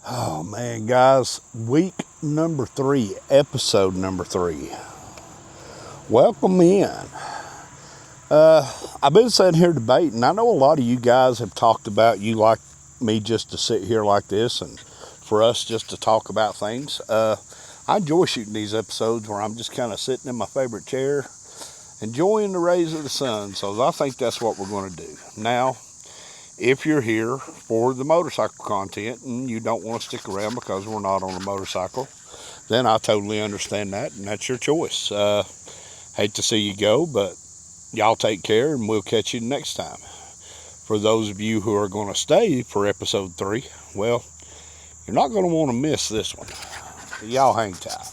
Oh man, guys, week number 3, episode number 3. Welcome in. I've been sitting here debating. I know a lot of you guys have talked about you like me just to sit here like this and for us just to talk about things. I enjoy shooting these episodes where I'm just kind of sitting in my favorite chair, enjoying the rays of the sun. So I think that's what we're going to do. Now, if you're here for the motorcycle content and you don't want to stick around because we're not on a motorcycle, then I totally understand that, and that's your choice. Hate to see you go, but y'all take care, and we'll catch you next time. For those of you who are going to stay for episode 3, well, you're not going to want to miss this one. Y'all hang tight.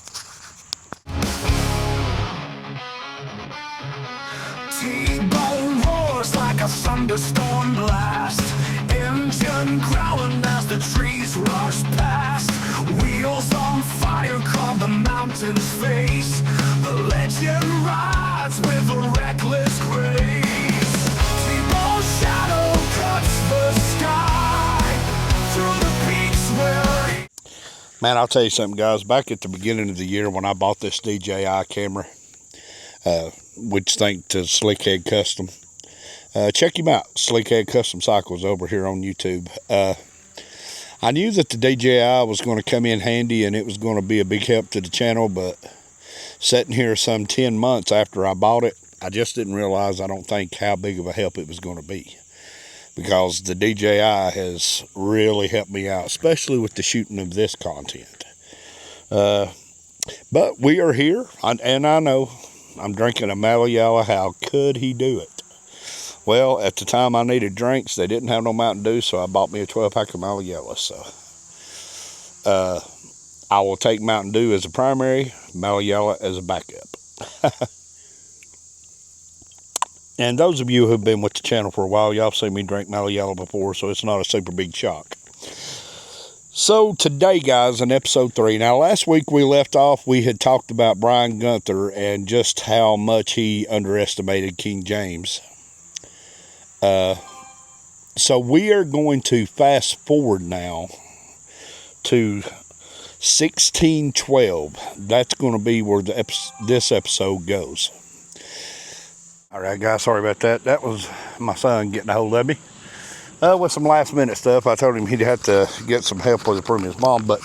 T-bone roars like a thunderstorm blast. Engine growling as the trees rush past. Wheels on fire carve the mountain's face. The legend rides with a reckless grace. T-bone's shadow cuts the sky through the peaks where... Man, I'll tell you something, guys. Back at the beginning of the year when I bought this DJI camera, which thanks to Slickhead Custom. Check him out, Slickhead Custom Cycles over here on YouTube. I knew that the DJI was going to come in handy and it was going to be a big help to the channel, but sitting here some 10 months after I bought it, I just didn't realize, I don't think, how big of a help it was going to be. Because the DJI has really helped me out, especially with the shooting of this content. But we are here, and I know I'm drinking a Malleola. How could he do it? Well, at the time I needed drinks, they didn't have no Mountain Dew, so I bought me a 12-pack of Malleola. So I will take Mountain Dew as a primary, Malleola as a backup. And those of you who have been with the channel for a while, y'all have seen me drink Malleola before, so it's not a super big shock. So today, guys, in episode 3. Now, last week we left off, we had talked about Brian Gunther and just how much he underestimated King James. So we are going to fast forward now to 1612. That's going to be where this episode goes. All right, guys, sorry about that. That was my son getting a hold of me with some last minute stuff. I told him he'd have to get some help with it from his mom. But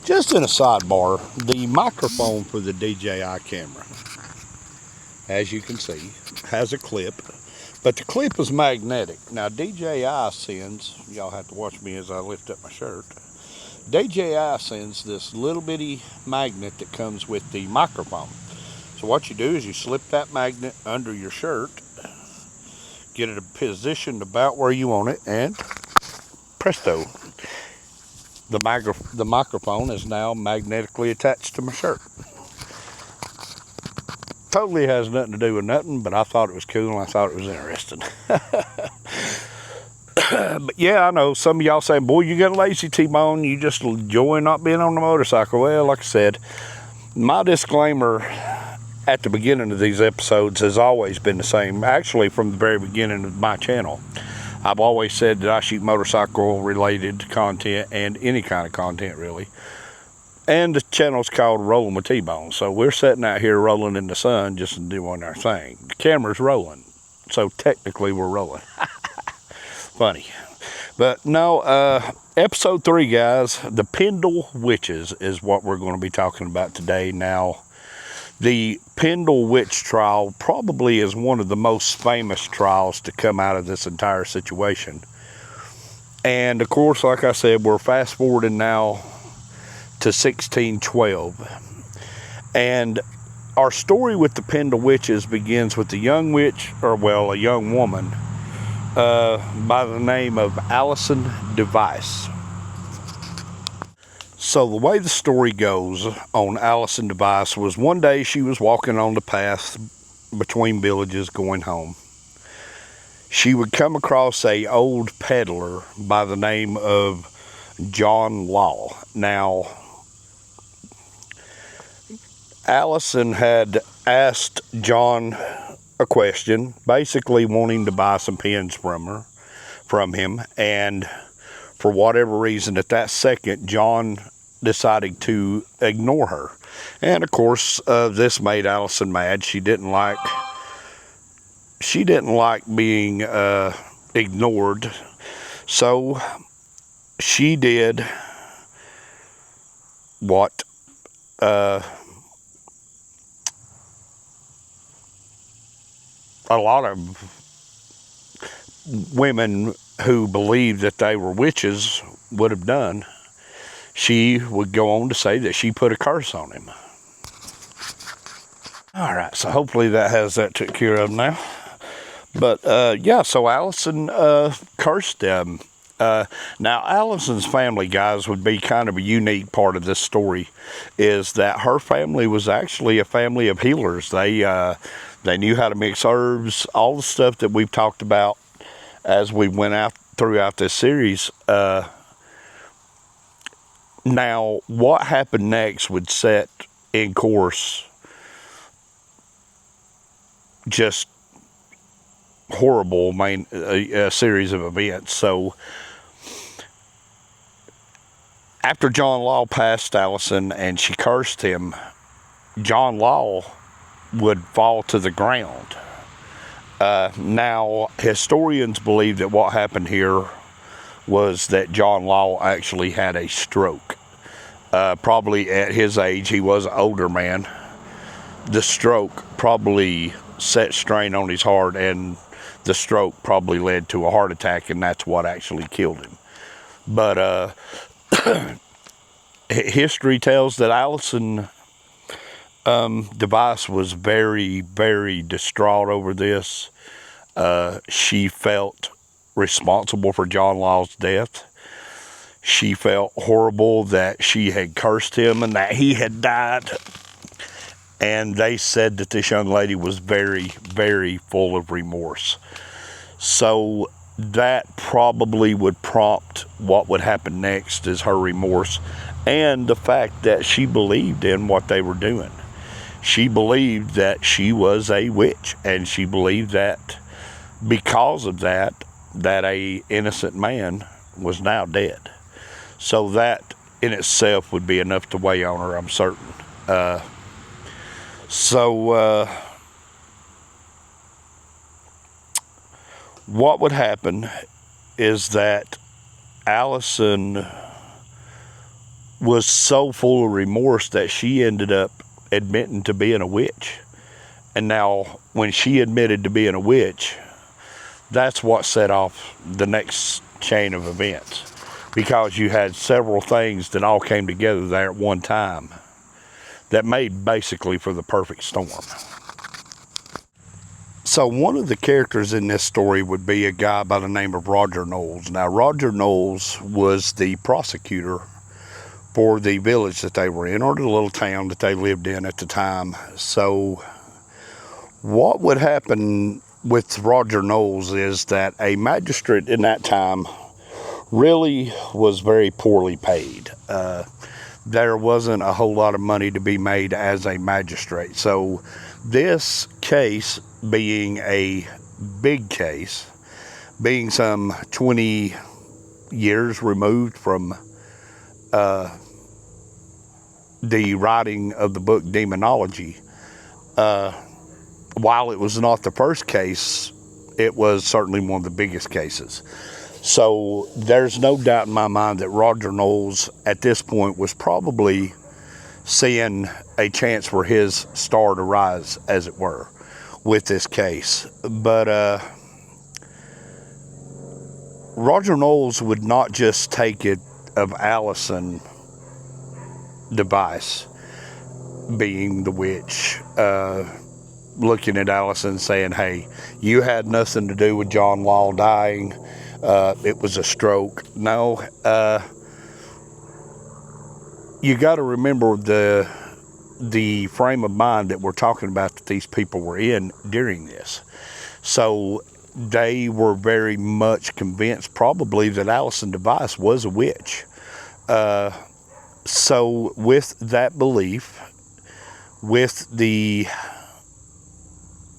just in a sidebar, the microphone for the DJI camera, as you can see, has a clip. But the clip is magnetic. Now, DJI sends, y'all have to watch me as I lift up my shirt. DJI sends this little bitty magnet that comes with the microphone. So what you do is you slip that magnet under your shirt, get it positioned about where you want it, and presto, the microphone is now magnetically attached to my shirt. Totally has nothing to do with nothing, but I thought it was cool and I thought it was interesting. But yeah, I know some of y'all say, boy, you got lazy, T-Bone, you just enjoy not being on the motorcycle. Well, like I said, my disclaimer at the beginning of these episodes has always been the same. Actually, from the very beginning of my channel, I've always said that I shoot motorcycle related content and any kind of content really. And the channel's called Rolling with T-Bone. So we're sitting out here rolling in the sun just doing our thing. The camera's rolling, so technically we're rolling. Funny. But no, episode 3, guys, the Pendle Witches is what we're going to be talking about today. Now, the Pendle Witch trial probably is one of the most famous trials to come out of this entire situation. And of course, like I said, we're fast forwarding now to 1612. And our story with the Pendle Witches begins with a young witch, or well, a young woman, by the name of Alison Device. So the way the story goes on Alison Device was one day she was walking on the path between villages going home. She would come across a old peddler by the name of John Law. Now, Alison had asked John a question, basically wanting to buy some pins from him, and for whatever reason, at that second, John decided to ignore her. And of course, this made Allison mad. She didn't like being ignored. So she did what a lot of women who believed that they were witches would have done. She would go on to say that she put a curse on him. All right, so hopefully that has that took care of now. But yeah, so Allison cursed them. Now, Allison's family, guys, would be kind of a unique part of this story, is that her family was actually a family of healers. They knew how to mix herbs, all the stuff that we've talked about as we went out throughout this series. Now, what happened next would set in course just horrible a series of events. So, after John Law passed Allison and she cursed him, John Law would fall to the ground. Now, historians believe that what happened here was that John Law actually had a stroke. Probably at his age, he was an older man. The stroke probably set strain on his heart, and the stroke probably led to a heart attack, and that's what actually killed him. But history tells that Allison Device was very, very distraught over this. She felt responsible for John Law's death. She felt horrible that she had cursed him and that he had died. And they said that this young lady was very, very full of remorse. So that probably would prompt what would happen next, is her remorse and the fact that she believed in what they were doing. She believed that she was a witch, and she believed that because of that a innocent man was now dead. So that in itself would be enough to weigh on her, I'm certain. What would happen is that Allison was so full of remorse that she ended up admitting to being a witch. And now, when she admitted to being a witch, that's what set off the next chain of events. Because you had several things that all came together there at one time that made basically for the perfect storm. So one of the characters in this story would be a guy by the name of Roger Knowles. Now, Roger Knowles was the prosecutor for the village that they were in, or the little town that they lived in at the time. So what would happen with Roger Knowles is that a magistrate in that time really was very poorly paid. There wasn't a whole lot of money to be made as a magistrate. So this case being a big case, being some 20 years removed from the writing of the book Demonology, while it was not the first case, it was certainly one of the biggest cases. So there's no doubt in my mind that Roger Knowles at this point was probably seeing a chance for his star to rise, as it were, with this case. But Roger Knowles would not just take it of Allison Device being the witch, looking at Allison saying, hey, you had nothing to do with John Law dying. It was a stroke. No, you got to remember the frame of mind that we're talking about that these people were in during this. So they were very much convinced probably that Allison Device was a witch. So with that belief, with the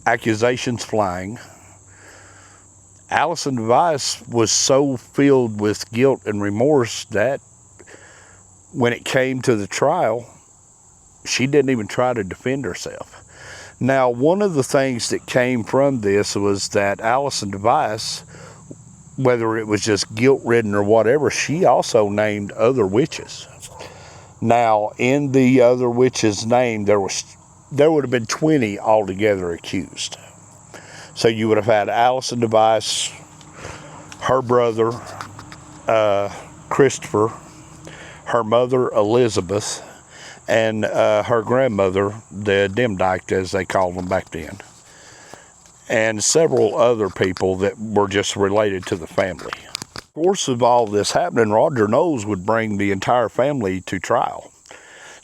accusations flying, Allison Device was so filled with guilt and remorse that when it came to the trial, she didn't even try to defend herself. Now, one of the things that came from this was that Allison Device, whether it was just guilt-ridden or whatever, she also named other witches. Now, in the other witches' name, there would have been 20 altogether accused. So you would have had Allison Device, her brother, Christopher, her mother, Elizabeth, and her grandmother, the Demdike, as they called them back then, and several other people that were just related to the family. Of course, of all this happening, Roger Knowles would bring the entire family to trial.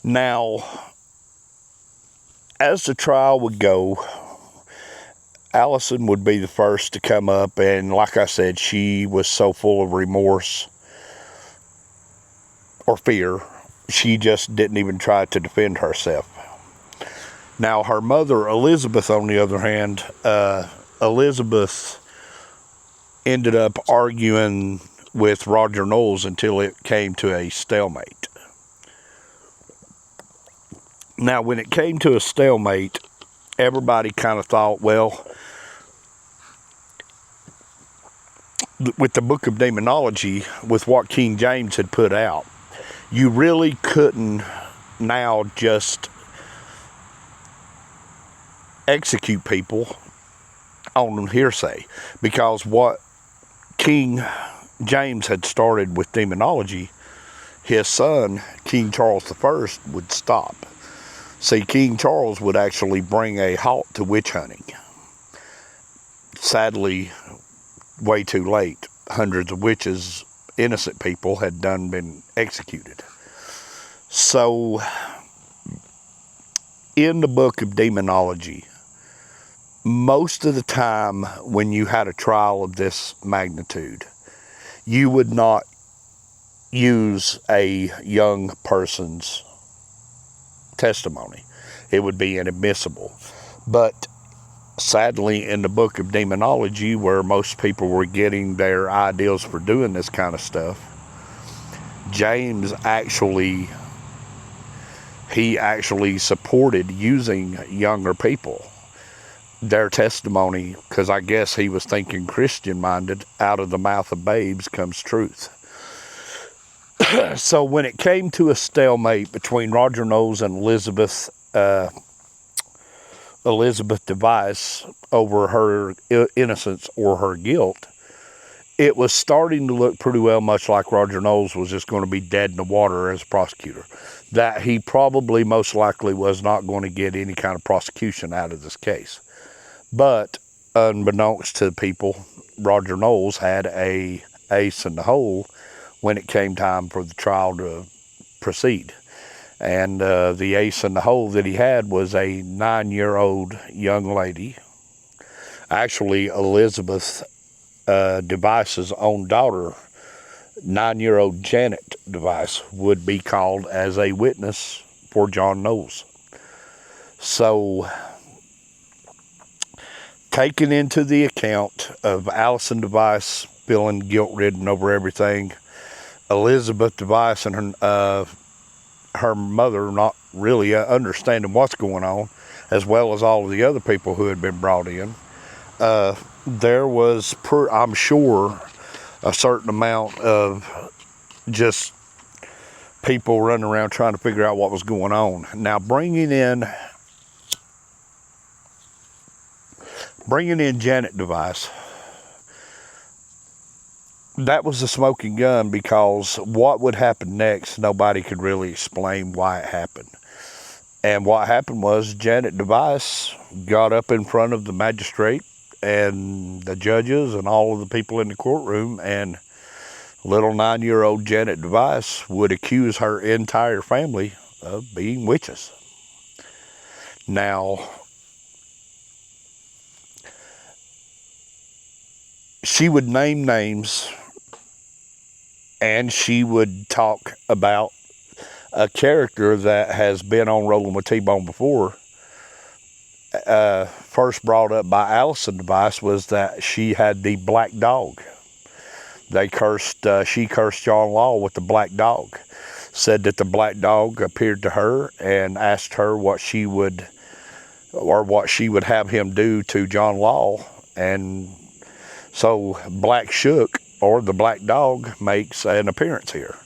Now, as the trial would go, Allison would be the first to come up, and like I said, she was so full of remorse or fear, she just didn't even try to defend herself. Now, her mother, Elizabeth, on the other hand, Elizabeth ended up arguing with Roger Knowles until it came to a stalemate. Now, when it came to a stalemate, everybody kind of thought, well, with the Book of Demonology, with what King James had put out, you really couldn't now just execute people on hearsay, because what King James had started with demonology, his son, King Charles I, would stop. See, King Charles would actually bring a halt to witch hunting. Sadly, way too late. Hundreds of witches, innocent people, had been executed. So, in the Book of Demonology, most of the time when you had a trial of this magnitude, you would not use a young person's testimony. It would be inadmissible. But sadly, in the Book of Demonology, where most people were getting their ideas for doing this kind of stuff, James actually supported using younger people, their testimony, because I guess he was thinking Christian-minded, out of the mouth of babes comes truth. So when it came to a stalemate between Roger Knowles and Elizabeth Device over her innocence or her guilt, it was starting to look pretty well much like Roger Knowles was just going to be dead in the water as a prosecutor. That he probably most likely was not going to get any kind of prosecution out of this case. But unbeknownst to people, Roger Knowles had a ace in the hole when it came time for the trial to proceed. And the ace in the hole that he had was a 9-year-old young lady. Actually, Elizabeth Device's own daughter, 9-year-old Janet Device, would be called as a witness for John Knowles. So, taking into the account of Allison Device feeling guilt-ridden over everything, Elizabeth Device and her mother not really understanding what's going on, as well as all of the other people who had been brought in, there was, I'm sure, a certain amount of just people running around trying to figure out what was going on. Now, bringing in Janet Device, that was the smoking gun, because what would happen next, nobody could really explain why it happened. And what happened was Janet Device got up in front of the magistrate and the judges and all of the people in the courtroom, and little 9-year-old Janet Device would accuse her entire family of being witches. Now, she would name names, and she would talk about a character that has been on Rolling with T-Bone before, first brought up by Allison Device was that she had the black dog. She cursed John Law with the black dog. Said that the black dog appeared to her and asked her what she would have him do to John Law. And so Black Shook, or the black dog, makes an appearance here.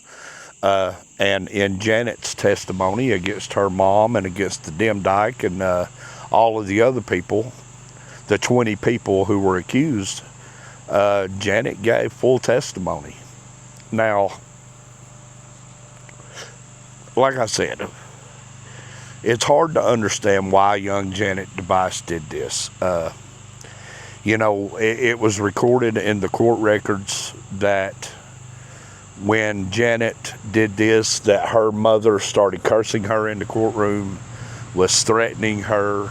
And in Janet's testimony against her mom and against the Demdike and all of the other people, the 20 people who were accused, Janet gave full testimony. Now, like I said, it's hard to understand why young Janet Device did this. It was recorded in the court records that when Janet did this, that her mother started cursing her in the courtroom, was threatening her.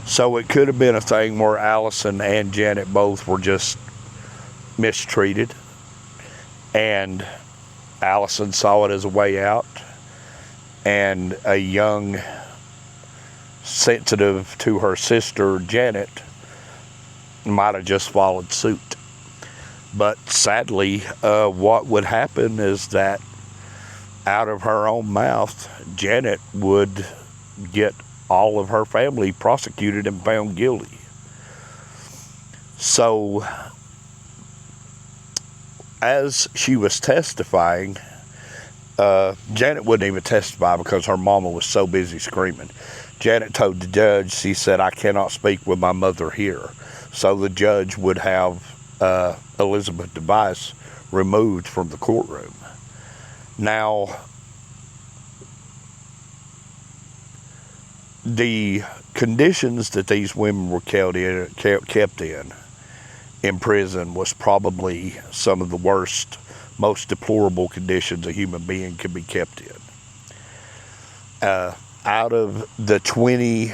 So it could have been a thing where Allison and Janet both were just mistreated, and Allison saw it as a way out, and a young, sensitive to her sister Janet might have just followed suit. But sadly, what would happen is that out of her own mouth, Janet would get all of her family prosecuted and found guilty. So, as she was testifying, Janet wouldn't even testify because her mama was so busy screaming. Janet told the judge, she said, "I cannot speak with my mother here." So the judge would have Elizabeth Device removed from the courtroom. Now, the conditions that these women were kept in prison was probably some of the worst, most deplorable conditions a human being could be kept in. Out of the 20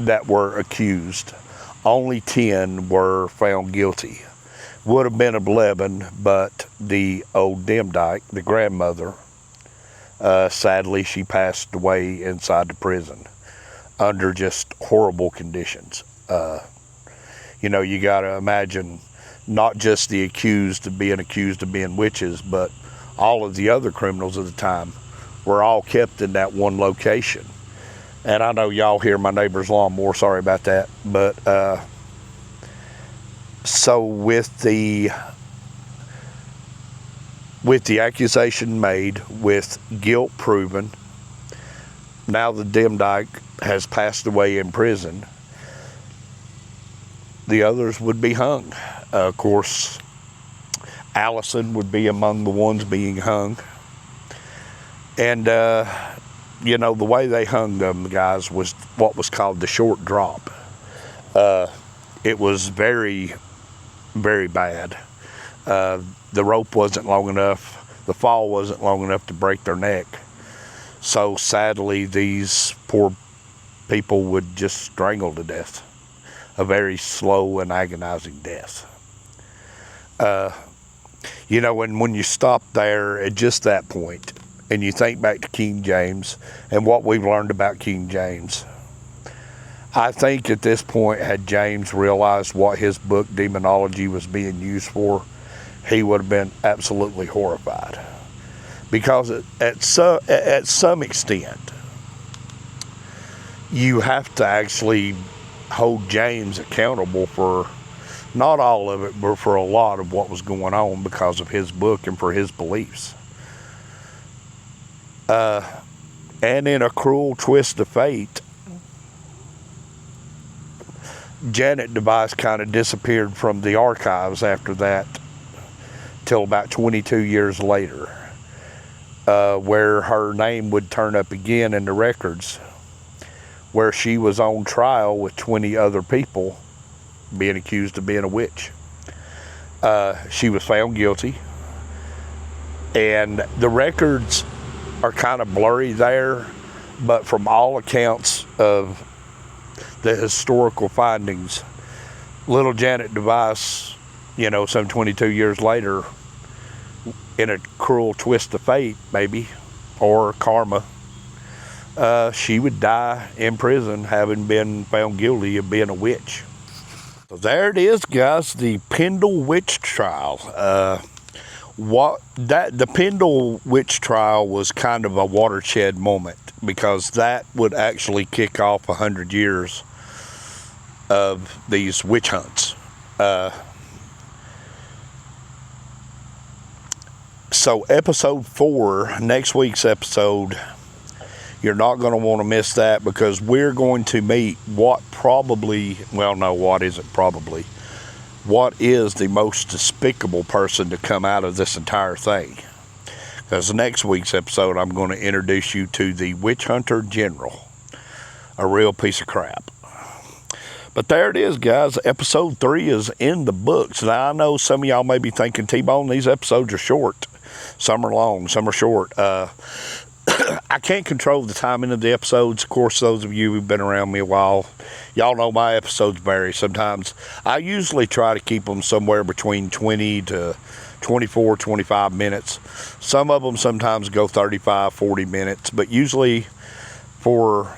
that were accused, only 10 were found guilty. Would have been 11, but the old Demdike, the grandmother, sadly she passed away inside the prison under just horrible conditions. You got to imagine not just the accused of being witches, but all of the other criminals of the time were all kept in that one location. And I know y'all hear my neighbor's lawnmower, sorry about that. But so with the accusation made, with guilt proven, now the Demdike has passed away in prison, the others would be hung. Of course, Allison would be among the ones being hung. And, the way they hung them guys was what was called the short drop. It was very, very bad. The rope wasn't long enough. The fall wasn't long enough to break their neck. So sadly, these poor people would just strangle to death. A very slow and agonizing death. And when you stop there at just that point, and you think back to King James and what we've learned about King James, I think at this point, had James realized what his book Demonology was being used for, he would have been absolutely horrified. Because at some extent, you have to actually hold James accountable for not all of it, but for a lot of what was going on because of his book and for his beliefs. And in a cruel twist of fate, Janet Device kind of disappeared from the archives after that till about 22 years later, where her name would turn up again in the records, where she was on trial with 20 other people being accused of being a witch. She was found guilty, and the records are kind of blurry there, but from all accounts of the historical findings, little Janet Device, some 22 years later, in a cruel twist of fate, maybe, or karma, she would die in prison, having been found guilty of being a witch. So there it is, guys, the Pendle witch trial. The Pendle witch trial was kind of a watershed moment, because that would actually kick off 100 years of these witch hunts. So episode 4, next week's episode, you're not going to want to miss that, because we're going to meet what is the most despicable person to come out of this entire thing. Because next week's episode, I'm going to introduce you to the Witch Hunter General, a real piece of crap. But there it is, guys. Episode 3 is in the books. Now, I know some of y'all may be thinking, T-Bone, these episodes are short. Some are long, some are short. I can't control the timing of the episodes. Of course, those of you who've been around me a while, y'all know my episodes vary sometimes. I usually try to keep them somewhere between 20 to 24, 25 minutes. Some of them sometimes go 35, 40 minutes, but usually for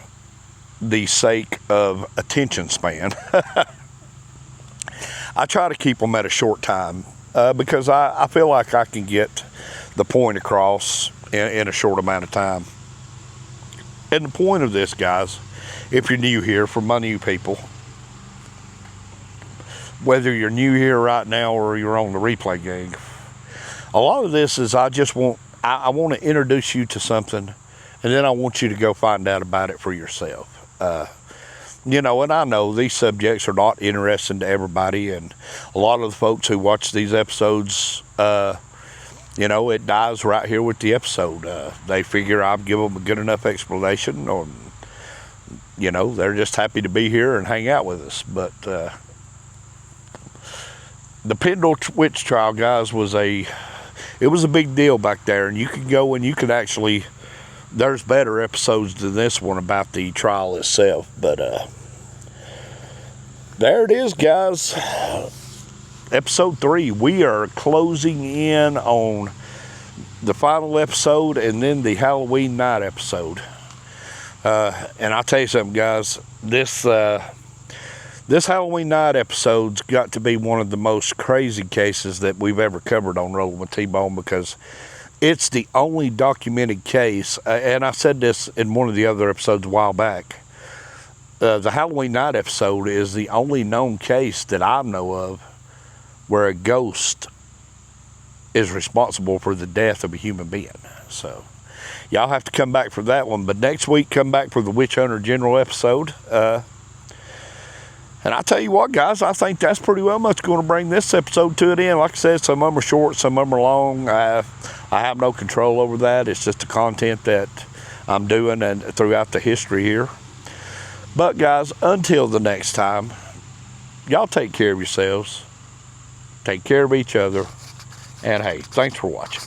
the sake of attention span, I try to keep them at a short time because I feel like I can get the point across in a short amount of time. And the point of this, guys, if you're new here, for my new people, whether you're new here right now or you're on the replay gang, a lot of this is I want to introduce you to something, and then I want you to go find out about it for yourself. And I know these subjects are not interesting to everybody, and a lot of the folks who watch these episodes, it dies right here with the episode. They figure I've given them a good enough explanation, or, they're just happy to be here and hang out with us. But the Pendle witch trial, guys, was a big deal back there, and you could go and you could actually, there's better episodes than this one about the trial itself. But there it is, guys. Episode 3, we are closing in on the final episode and then the Halloween night episode. And I'll tell you something, guys, this Halloween night episode's got to be one of the most crazy cases that we've ever covered on Rolling with T-Bone, because it's the only documented case, and I said this in one of the other episodes a while back. The Halloween night episode is the only known case that I know of where a ghost is responsible for the death of a human being. So y'all have to come back for that one. But next week, come back for the Witch Hunter General episode. And I tell you what, guys, I think that's pretty well much going to bring this episode to an end. Like I said, some of them are short, some of them are long. I have no control over that. It's just the content that I'm doing and throughout the history here. But guys, until the next time, y'all take care of yourselves. Take care of each other. And hey, thanks for watching.